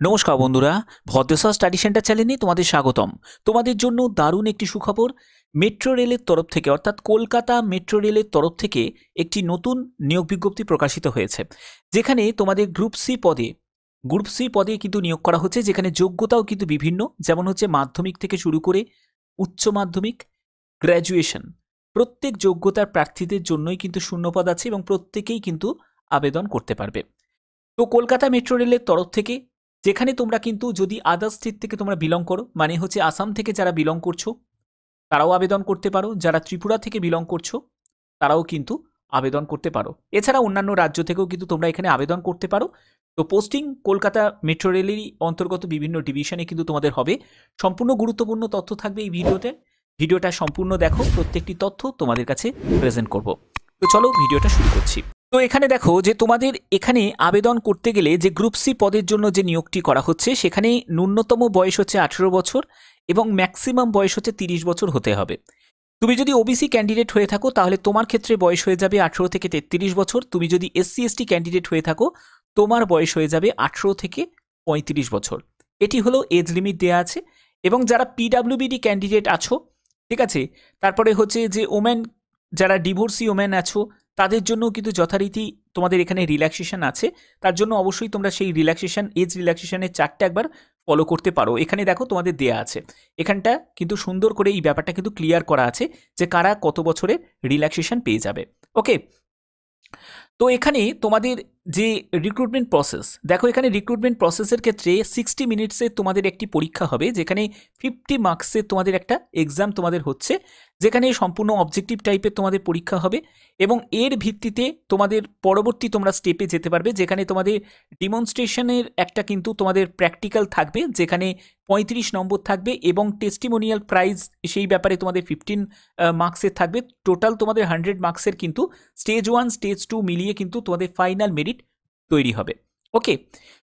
নমস্কার বন্ধুরা, ভদ্রসা study centre চ্যানেলে তোমাদের স্বাগতম। তোমাদের জন্য দারুণ একটি সুখবর। মেট্রো রেলের তরফ থেকে অর্থাৎ কলকাতা মেট্রো রেলের তরফ থেকে একটি নতুন নিয়োগ বিজ্ঞপ্তি প্রকাশিত হয়েছে, যেখানে তোমাদের গ্রুপ সি পদে কিন্তু নিয়োগ করা হচ্ছে, যেখানে যোগ্যতাও কিন্তু বিভিন্ন, যেমন হচ্ছে মাধ্যমিক থেকে শুরু করে উচ্চ মাধ্যমিক, গ্র্যাজুয়েশন, প্রত্যেক যোগ্যতার প্রার্থীদের জন্যই কিন্তু শূন্যপদ আছে এবং প্রত্যেকেই কিন্তু আবেদন করতে পারবে। তো কলকাতা মেট্রো রেলের তরফ থেকে, যেখানে তোমরা কিন্তু যদি আদার স্টেট থেকে তোমরা বিলং করো, মানে হচ্ছে আসাম থেকে যারা বিলং করছো তারাও আবেদন করতে পারো, যারা ত্রিপুরা থেকে বিলং করছো তারাও কিন্তু আবেদন করতে পারো। এছাড়া অন্যান্য রাজ্য থেকেও কিন্তু তোমরা এখানে আবেদন করতে পারো। তো পোস্টিং কলকাতা মেট্রো রেলেরই অন্তর্গত বিভিন্ন ডিভিশনে কিন্তু তোমাদের হবে। সম্পূর্ণ গুরুত্বপূর্ণ তথ্য থাকবে এই ভিডিওটা সম্পূর্ণ দেখো, প্রত্যেকটি তথ্য তোমাদের কাছে প্রেজেন্ট করব। তো চলো ভিডিওটা শুরু করছি। তো এখানে দেখো যে তোমাদের এখানে আবেদন করতে গেলে যে গ্রুপ সি পদের জন্য যে নিয়োগটি করা হচ্ছে, সেখানে ন্যূনতম বয়স হচ্ছে 18 বছর এবং ম্যাক্সিমাম বয়স হচ্ছে 30 বছর হতে হবে। তুমি যদি ওবিসি ক্যান্ডিডেট হয়ে থাকো তাহলে তোমার ক্ষেত্রে বয়স হয়ে যাবে 18 থেকে 33 বছর। তুমি যদি এসসি এসটি ক্যান্ডিডেট হয়ে থাকো তোমার বয়স হয়ে যাবে 18 থেকে 35 বছর। এটি হলো এজ লিমিট দেওয়া আছে। এবং যারা পিডাব্লিউবিডি ক্যান্ডিডেট আছো, ঠিক আছে, তারপরে হচ্ছে যে ওমেন, যারা ডিভোর্সি ওমেন আছো, তাদের জন্য কিন্তু যথারীতি তোমাদের এখানে রিল্যাক্সেশন আছে। তার জন্য অবশ্যই তোমরা সেই এজ রিল্যাক্সেশনের চার্টটা একবার ফলো করতে পারো। এখানে দেখো তোমাদের দেয়া আছে, এখানটা কিন্তু সুন্দর করে এই ব্যাপারটা কিন্তু ক্লিয়ার করা আছে যে কারা কত বছরের রিল্যাক্সেশন পেয়ে যাবে। ওকে, তো এখানে তোমাদের যে রিক্রুটমেন্ট প্রসেস, দেখো এখানে রিক্রুটমেন্ট প্রসেসের ক্ষেত্রে 60 মিনিটসের তোমাদের একটি পরীক্ষা হবে, যেখানে 50 মার্কসের তোমাদের একটা এক্সাম তোমাদের হচ্ছে, যেখানে সম্পূর্ণ অবজেক্টিভ টাইপের তোমাদের পরীক্ষা হবে। এবং এর ভিত্তিতে তোমাদের পরবর্তী তোমরা স্টেপে যেতে পারবে, যেখানে তোমাদের ডিমনস্ট্রেশনের একটা কিন্তু তোমাদের প্র্যাকটিক্যাল থাকবে, যেখানে 35 নম্বর থাকবে এবং টেস্টিমোনিয়াল প্রাইজ সেই ব্যাপারে তোমাদের 15 মার্কসের থাকবে। টোটাল তোমাদের 100 মার্কসের কিন্তু স্টেজ 1 স্টেজ 2 মিলিয়ে কিন্তু তোমাদের ফাইনাল মেরিট তৈরি হবে। ওকে,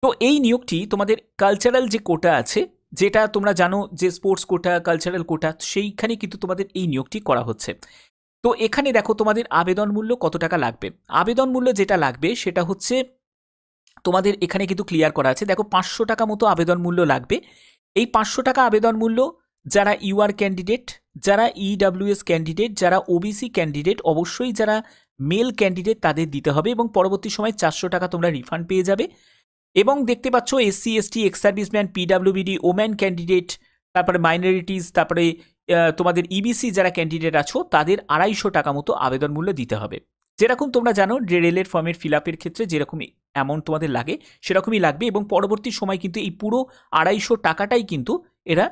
তো এই নিয়োগটি তোমাদের কালচারাল যে কোটা আছে, যেটা তোমরা জানো যে স্পোর্টস কোটা, কালচারাল কোটা, সেইখানে কিন্তু তোমাদের এই নিয়োগটি করা হচ্ছে। তো এখানে দেখো তোমাদের আবেদন মূল্য কত টাকা লাগবে। আবেদন মূল্য যেটা লাগবে সেটা হচ্ছে তোমাদের এখানে কিন্তু ক্লিয়ার করা আছে। দেখো 500 টাকা মতো আবেদন মূল্য লাগবে। এই 500 টাকা আবেদন মূল্য যারা ইউআর ক্যান্ডিডেট, যারা ইডাব্লিউএস ক্যান্ডিডেট, যারা ওবিসি ক্যান্ডিডেট, অবশ্যই যারা মেল ক্যান্ডিডেট তাদের দিতে হবে এবং পরবর্তী সময় 400 টাকা তোমরা রিফান্ড পেয়ে যাবে। এবং দেখতে পাচ্ছ SC ST, ex serviceman, পিডাব্লিউবিডি, woman candidate, তারপরে মাইনরিটিস, তারপরে তোমাদের ইবিসি যারা ক্যান্ডিডেট আছো তাদের 250 টাকা মতো আবেদন মূল্য দিতে হবে। যেরকম তোমরা জানো যে রেলের ফর্মের ফিল আপের ক্ষেত্রে যেরকম অ্যামাউন্ট তোমাদের লাগে সেরকমই লাগবে, এবং পরবর্তী সময় কিন্তু এই পুরো 250 টাকাটাই কিন্তু এরা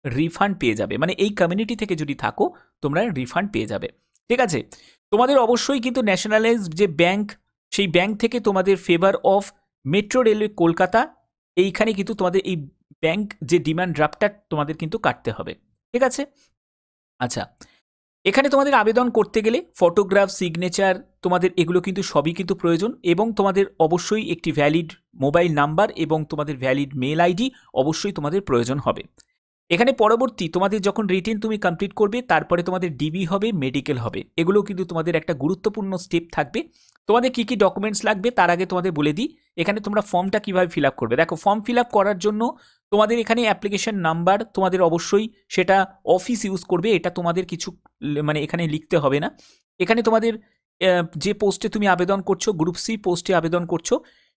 রিফান্ড পেয়ে যাবে। মানে এই কমিউনিটি থেকে যদি থাকো তোমরা রিফান্ড পেয়ে যাবে। ঠিক আছে, তোমাদের অবশ্যই কিন্তু ন্যাশনালাইজ যে ব্যাংক, সেই ব্যাংক থেকে তোমাদের favour of metro railway Kolkata, এইখানে কিন্তু তোমাদের এই ব্যাংক যে ডিমান্ড ড্রাফটটা তোমাদের কিন্তু কাটতে হবে। ঠিক আছে, আচ্ছা, এখানে তোমাদের আবেদন করতে গেলে ফটোগ্রাফ, সিগনেচার, তোমাদের এগুলো কিন্তু সবই কিন্তু প্রয়োজন, এবং তোমাদের অবশ্যই একটি ভ্যালিড মোবাইল নাম্বার এবং তোমাদের ভ্যালিড মেল আইডি অবশ্যই তোমাদের প্রয়োজন হবে। এখানে পরবর্তী তোমাদের যখন রিটেন তুমি কমপ্লিট করবে তারপরে তোমাদের ডিবি হবে, মেডিকেল হবে, এগুলো কিন্তু তোমাদের একটা গুরুত্বপূর্ণ স্টেপ থাকবে। তোমাদের কি কি ডকুমেন্টস লাগবে তার আগে তোমাদের বলে দিই, এখানে তোমরা ফর্মটা কিভাবে ফিল আপ করবে। দেখো, ফর্ম ফিল আপ করার জন্য তোমাদের এখানে অ্যাপ্লিকেশন নাম্বার তোমাদের অবশ্যই সেটা অফিস ইউজ করবে, এটা তোমাদের কিছু মানে এখানে লিখতে হবে না। এখানে তোমাদের যে পোস্টে তুমি আবেদন করছো, গ্রুপ সি পোস্টে আবেদন করছো,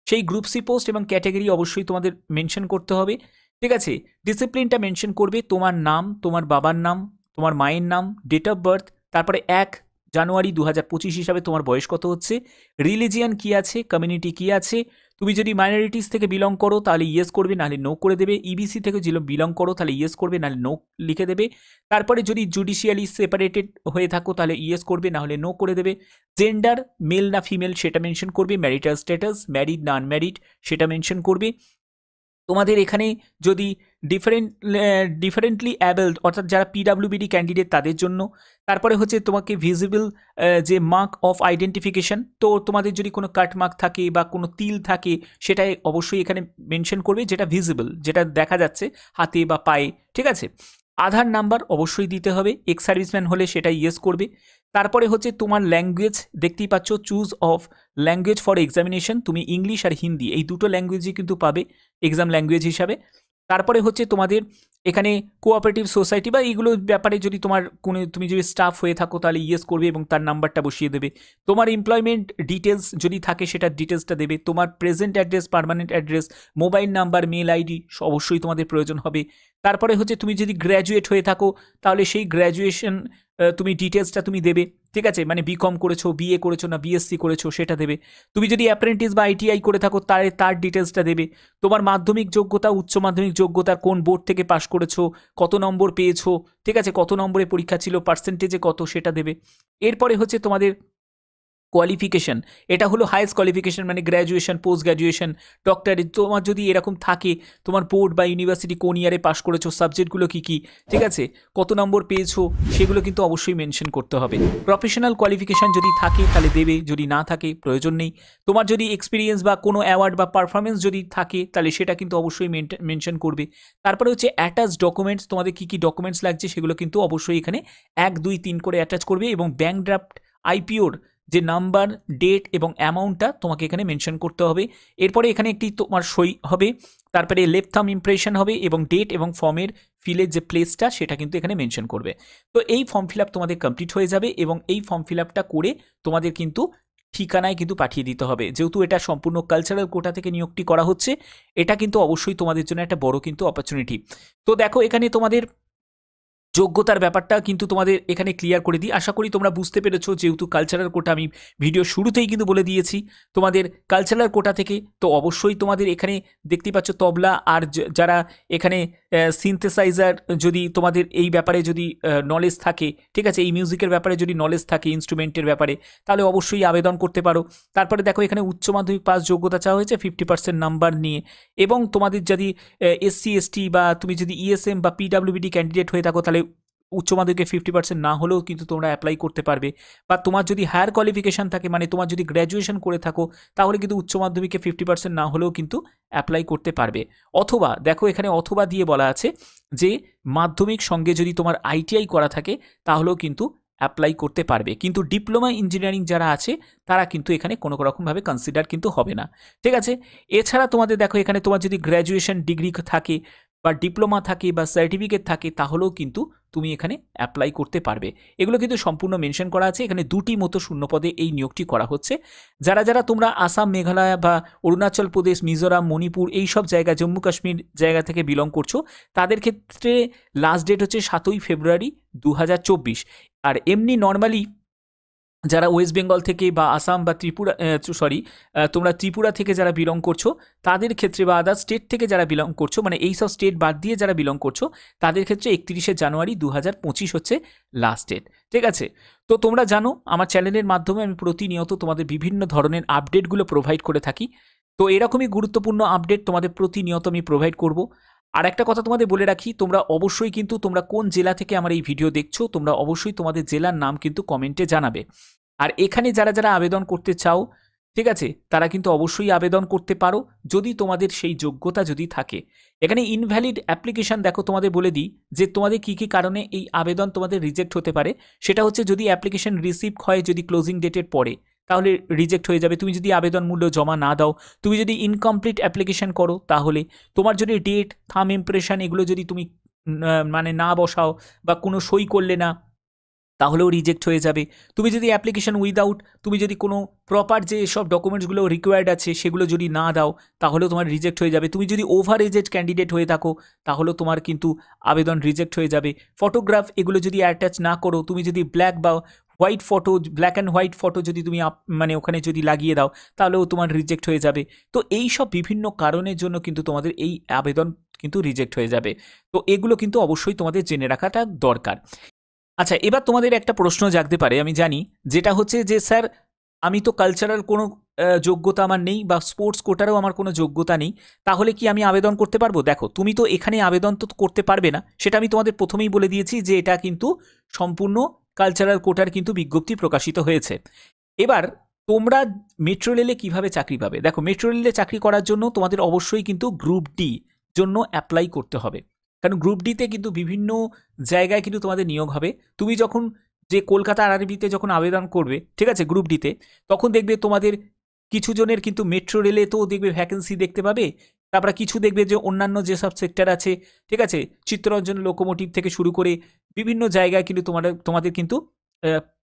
সেই গ্রুপ সি পোস্ট এবং ক্যাটাগরি অবশ্যই তোমাদের মেনশন করতে হবে। ঠিক আছে, ডিসিপ্লিনটা মেনশন করবে, তোমার নাম, তোমার বাবার নাম, তোমার মায়ের নাম, ডেট অফ বার্থ, তারপরে 1 জানুয়ারি 2025 হিসাবে তোমার বয়স কত হচ্ছে, রিলিজিয়ান কি আছে, কমিউনিটি কি আছে। তুমি যদি মাইনরিটিস থেকে বিলং করো তাহলে ইয়েস করবে, নাহলে নো করে দেবে। ইবিসি থেকে যদি বিলং করো তাহলে ইয়েস করবে, নাহলে নো লিখে দেবে। তারপরে যদি জুডিশিয়ালি সেপারেটেড হয়ে থাকো তাহলে ইয়েস করবে, নাহলে নো করে দেবে। জেন্ডার মেল না ফিমেল সেটা মেনশন করবে। ম্যারিটাল স্ট্যাটাস ম্যারিড না আনম্যারিড সেটা মেনশন করবে। তোমাদের এখানে যদি ডিফারেন্টলি অ্যাবেলড অর্থাৎ যারা পিডাব্লিউবিডি ক্যান্ডিডেট তাদের জন্য। তারপরে হচ্ছে তোমাকে ভিজিবল যে মার্ক অফ আইডেন্টিফিকেশন, তো তোমাদের যদি কোনো কাট মার্ক থাকে বা কোনো তিল থাকে সেটাই অবশ্যই এখানে মেনশন করবে, যেটা ভিজিবল, যেটা দেখা যাচ্ছে হাতে বা পায়ে। ঠিক আছে, আধার নাম্বার অবশ্যই দিতে হবে, এক্স সার্ভিসম্যান হলে সেটা ইয়েস করবে। তারপরে হচ্ছে তোমার ল্যাঙ্গুয়েজ, দেখতেই পাচ্ছ choose of language for examination, তুমি ইংলিশ আর হিন্দি এই দুটো ল্যাঙ্গুয়েজই কিন্তু পাবে এক্সাম ল্যাঙ্গুয়েজ হিসাবে। তারপরে হচ্ছে তোমাদের এখানে কোঅপারেটিভ সোসাইটি বা এইগুলোর ব্যাপারে যদি তোমার কোনো, তুমি যদি স্টাফ হয়ে থাকো তাহলে ইয়েস করবে এবং তার নাম্বারটা বসিয়ে দেবে। তোমার এমপ্লয়মেন্ট ডিটেলস যদি থাকে সেটার ডিটেলসটা দেবে। তোমার present address, permanent address, mobile number, mail ID অবশ্যই তোমাদের প্রয়োজন হবে। তারপরে হচ্ছে তুমি যদি গ্র্যাজুয়েট হয়ে থাকো তাহলে সেই গ্র্যাজুয়েশন তুমি ডিটেলসটা তুমি দেবে, ঠিক আছে, মানে বিকম করেছো, বিএ করেছো না বিএসসি করেছো সেটা দেবে। তুমি যদি অ্যাপ্রেন্টিস বা আইটিআই করে থাকো তার ডিটেলসটা দেবে। তোমার মাধ্যমিক যোগ্যতা, উচ্চ মাধ্যমিক যোগ্যতার কোন বোর্ড থেকে পাশ করেছো, কত নম্বর পেয়েছো, ঠিক আছে, কত নম্বরে পরীক্ষা ছিল, পার্সেন্টেজে কত সেটা দেবে। এরপরে হচ্ছে তোমাদের কোয়ালিফিকেশন, এটা হলো হাইয়েস্ট কোয়ালিফিকেশন, মানে গ্র্যাজুয়েশন, পোস্ট গ্র্যাজুয়েশন, ডক্টরেট, তোমার যদি এরকম থাকে, তোমার বোর্ড বা ইউনিভার্সিটি কোন ইয়ারে পাস করেছো, সাবজেক্টগুলো কী কী, ঠিক আছে, কত নম্বর পেয়েছো, সেগুলো কিন্তু অবশ্যই মেনশন করতে হবে। প্রফেশনাল কোয়ালিফিকেশান যদি থাকে তাহলে দেবে, যদি না থাকে প্রয়োজন নেই। তোমার যদি এক্সপিরিয়েন্স বা কোনো অ্যাওয়ার্ড বা পারফরমেন্স যদি থাকে তাহলে সেটা কিন্তু অবশ্যই মেনশন করবে। তারপরে হচ্ছে অ্যাটাচ ডকুমেন্টস, তোমাদের কী কী ডকুমেন্টস লাগছে সেগুলো কিন্তু অবশ্যই এখানে 1, 2, 3 করে অ্যাটাচ করবে এবং ব্যাঙ্ক ড্রাফট, আইপিওর যে নাম্বার, ডেট এবং অ্যামাউন্টটা তোমাকে এখানে মেনশন করতে হবে। এরপরে এখানে একটি তোমার সই হবে, তারপরে লেফট থাম্ব ইমপ্রেশন হবে এবং ডেট এবং ফর্মের ফিলের যে প্লেসটা সেটা কিন্তু এখানে মেনশন করবে। তো এই ফর্ম ফিল আপ তোমাদের কমপ্লিট হয়ে যাবে এবং এই ফর্ম ফিল আপটা করে তোমাদের কিন্তু ঠিকানায় কিন্তু পাঠিয়ে দিতে হবে। যেহেতু এটা সম্পূর্ণ কালচারাল কোটা থেকে নিয়োগটি করা হচ্ছে, এটা কিন্তু অবশ্যই তোমাদের জন্য একটা বড় কিন্তু অপরচুনিটি। তো দেখো এখানে তোমাদের যোগ্যতার ব্যাপারটা কিন্তু তোমাদের এখানে ক্লিয়ার করে দিই। আশা করি তোমরা বুঝতে পেরেছো, যেহেতু কালচারাল কোটা আমি ভিডিও শুরুতেই কিন্তু বলে দিয়েছি তোমাদের কালচারাল কোটা থেকে। তো অবশ্যই তোমাদের এখানে দেখতেই পাচ্ছ তবলা আর যারা এখানে সিনথেসাইজার, যদি তোমাদের এই ব্যাপারে যদি নলেজ থাকে, ঠিক আছে, এই মিউজিকের ব্যাপারে যদি নলেজ থাকে, ইনস্ট্রুমেন্টের ব্যাপারে, তাহলে অবশ্যই আবেদন করতে পারো। তারপরে দেখো এখানে উচ্চ মাধ্যমিক পাস যোগ্যতা চাওয়া হয়েছে 50% নাম্বার নিয়ে, এবং তোমাদের যদি এসসি এসটি বা তুমি যদি ইএসএম বা পিডাব্লিউবিডি ক্যান্ডিডেট হয়ে থাকো তাহলে উচ্চ মাধ্যমিকে 50% না হলেও কিন্তু তোমরা অ্যাপ্লাই করতে পারবে। বা তোমার যদি হায়ার কোয়ালিফিকেশান থাকে, মানে তোমার যদি গ্র্যাজুয়েশন করে থাকো তাহলে কিন্তু উচ্চ মাধ্যমিকে 50% না হলেও কিন্তু অ্যাপ্লাই করতে পারবে। অথবা দেখো এখানে অথবা দিয়ে বলা আছে যে মাধ্যমিক সঙ্গে যদি তোমার আইটিআই করা থাকে তাহলেও কিন্তু অ্যাপ্লাই করতে পারবে, কিন্তু ডিপ্লোমা ইঞ্জিনিয়ারিং যারা আছে তারা কিন্তু এখানে কোনো রকমভাবে কনসিডার কিন্তু হবে না, ঠিক আছে। এছাড়া তোমাদের দেখো এখানে তোমার যদি গ্র্যাজুয়েশন ডিগ্রি থাকে বা ডিপ্লোমা থাকে বা সার্টিফিকেট থাকে তাহলেও কিন্তু তুমি এখানে অ্যাপ্লাই করতে পারবে। এগুলো কিন্তু সম্পূর্ণ মেনশন করা আছে। এখানে 2টি মতো শূন্যপদে এই নিয়োগটি করা হচ্ছে। যারা যারা তোমরা আসাম, মেঘালয় বা অরুণাচল প্রদেশ, মিজোরাম, মণিপুর এই সব জায়গা, জম্মু কাশ্মীর জায়গা থেকে বিলং করছো, তাদের ক্ষেত্রে লাস্ট ডেট হচ্ছে 7ই ফেব্রুয়ারি 2024। আর এমনি নর্মালি যারা ওয়েস্ট বেঙ্গল থেকে বা আসাম বা ত্রিপুরা, তোমরা ত্রিপুরা থেকে যারা বিলং করছো তাদের ক্ষেত্রে, বা আদার স্টেট থেকে যারা বিলং করছো, মানে এই সব স্টেট বাদ দিয়ে যারা বিলং করছো তাদের ক্ষেত্রে 31শে জানুয়ারি 2025 হচ্ছে লাস্ট ডেট, ঠিক আছে। তো তোমরা জানো আমার চ্যানেলের মাধ্যমে আমি প্রতিনিয়ত তোমাদের বিভিন্ন ধরনের আপডেটগুলো প্রোভাইড করে থাকি। তো এরকমই গুরুত্বপূর্ণ আপডেট তোমাদের প্রতিনিয়ত আমি প্রোভাইড করব। আর একটা কথা তোমাদের বলে রাখি, তোমরা অবশ্যই কিন্তু তোমরা কোন জেলা থেকে আমার এই ভিডিও দেখছো তোমরা অবশ্যই তোমাদের জেলার নাম কিন্তু কমেন্টে জানাবে। আর এখানে যারা যারা আবেদন করতে চাও, ঠিক আছে, তারা কিন্তু অবশ্যই আবেদন করতে পারো যদি তোমাদের সেই যোগ্যতা যদি থাকে। এখানে ইনভ্যালিড অ্যাপ্লিকেশান দেখো তোমাদের বলে দিই যে তোমাদের কী কী কারণে এই আবেদন তোমাদের রিজেক্ট হতে পারে। সেটা হচ্ছে যদি অ্যাপ্লিকেশান রিসিভ হয় যদি ক্লোজিং ডেটের পরে, তাহলে রিজেক্ট হয়ে যাবে। তুমি যদি আবেদন মূল্য জমা না দাও, তুমি যদি ইনকমপ্লিট অ্যাপ্লিকেশান করো, তাহলে তোমার যদি ডেট, থাম ইমপ্রেশন এগুলো যদি তুমি মানে না বসাও বা কোনো সই করলে না, তাহলেও রিজেক্ট হয়ে যাবে। তুমি যদি অ্যাপ্লিকেশন উইদাউট, তুমি যদি কোনো প্রপার যে সব ডকুমেন্টসগুলো রিকোয়ার্ড আছে সেগুলো যদি না দাও তাহলেও তোমার রিজেক্ট হয়ে যাবে। তুমি যদি ওভার এজেড ক্যান্ডিডেট হয়ে থাকো তাহলেও তোমার কিন্তু আবেদন রিজেক্ট হয়ে যাবে। ফটোগ্রাফ এগুলো যদি অ্যাটাচ না করো, তুমি যদি ব্ল্যাক বা white photo, black and white photo যদি তুমি মানে ওখানে যদি লাগিয়ে দাও তাহলেও তোমার রিজেক্ট হয়ে যাবে। তো এই সব বিভিন্ন কারণের জন্য কিন্তু তোমাদের এই আবেদন কিন্তু রিজেক্ট হয়ে যাবে। তো এগুলো কিন্তু অবশ্যই তোমাদের জেনে রাখাটা দরকার। আচ্ছা, এবার তোমাদের একটা প্রশ্ন জাগতে পারে, আমি জানি, যেটা হচ্ছে যে স্যার আমি তো কালচারাল কোনো যোগ্যতা আমার নেই বা স্পোর্টস কোটারও আমার কোনো যোগ্যতা নেই, তাহলে কি আমি আবেদন করতে পারবো? দেখো তুমি তো এখানে আবেদন তো করতে পারবে না, সেটা আমি তোমাদের প্রথমেই বলে দিয়েছি যে এটা কিন্তু সম্পূর্ণ কালচারাল কোটার কিন্তু বিজ্ঞপ্তি প্রকাশিত হয়েছে। এবার তোমরা মেট্রো রেলে কীভাবে চাকরি পাবে? দেখো মেট্রো রেলে চাকরি করার জন্য তোমাদের অবশ্যই কিন্তু গ্রুপ ডি জন্য অ্যাপ্লাই করতে হবে। কারণ গ্রুপ ডিতে কিন্তু বিভিন্ন জায়গায় কিন্তু তোমাদের নিয়োগ হবে। তুমি যখন যে কলকাতা আরআরবিতে যখন আবেদন করবে, ঠিক আছে, গ্রুপ ডিতে, তখন দেখবে তোমাদের কিছু জনের কিন্তু মেট্রো রেলে তো দেখবে ভ্যাকেন্সি দেখতে পাবে। তারপরে কিছু দেখবে যে অন্যান্য যেসব সেক্টর আছে, ঠিক আছে, চিত্তরঞ্জন লোকোমোটিভ থেকে শুরু করে বিভিন্ন জায়গায় কিন্তু তোমাদের কিন্তু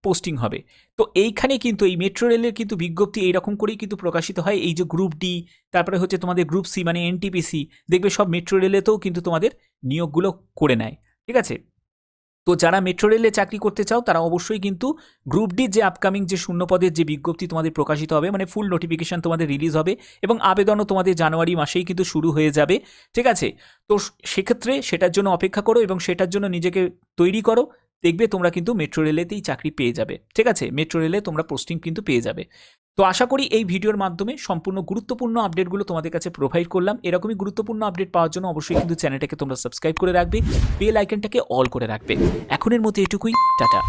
পোস্টিং হবে। তো এইখানে কিন্তু এই মেট্রো রেলের কিন্তু বিজ্ঞপ্তি এইরকম করেই কিন্তু প্রকাশিত হয়। এই যে গ্রুপ ডি, তারপরে হচ্ছে তোমাদের গ্রুপ সি মানে এনটিপিসি, দেখবে সব মেট্রো রেলেতেও কিন্তু তোমাদের নিয়োগগুলো করে নেয়, ঠিক আছে। তো যারা মেট্রো রেলে চাকরি করতে চাও তারা অবশ্যই কিন্তু গ্রুপ ডি যে আপকামিং যে শূন্যপদের যে বিজ্ঞপ্তি তোমাদের প্রকাশিত হবে, মানে ফুল নোটিফিকেশন তোমাদের রিলিজ হবে এবং আবেদনও তোমাদের জানুয়ারি মাসেই কিন্তু শুরু হয়ে যাবে, ঠিক আছে। তো সেক্ষেত্রে সেটার জন্য অপেক্ষা করো এবং সেটার জন্য নিজেকে তৈরি করো। দেখবে তোমরা কিন্তু মেট্রো রেলেতেই চাকরি পেয়ে যাবে, ঠিক আছে, মেট্রো রেলে তোমরা পোস্টিং কিন্তু পেয়ে যাবে। তো আশা করি এই ভিডিওর মাধ্যমে সম্পূর্ণ গুরুত্বপূর্ণ আপডেটগুলো তোমাদের কাছে প্রোভাইড করলাম। এরকমই গুরুত্বপূর্ণ আপডেট পাওয়ার জন্য অবশ্যই কিন্তু চ্যানেলটাকে তোমরা সাবস্ক্রাইব করে রাখবে, বেল আইকনটাকে অল করে রাখবে। এখনের মতো এটুকুই, টাটা।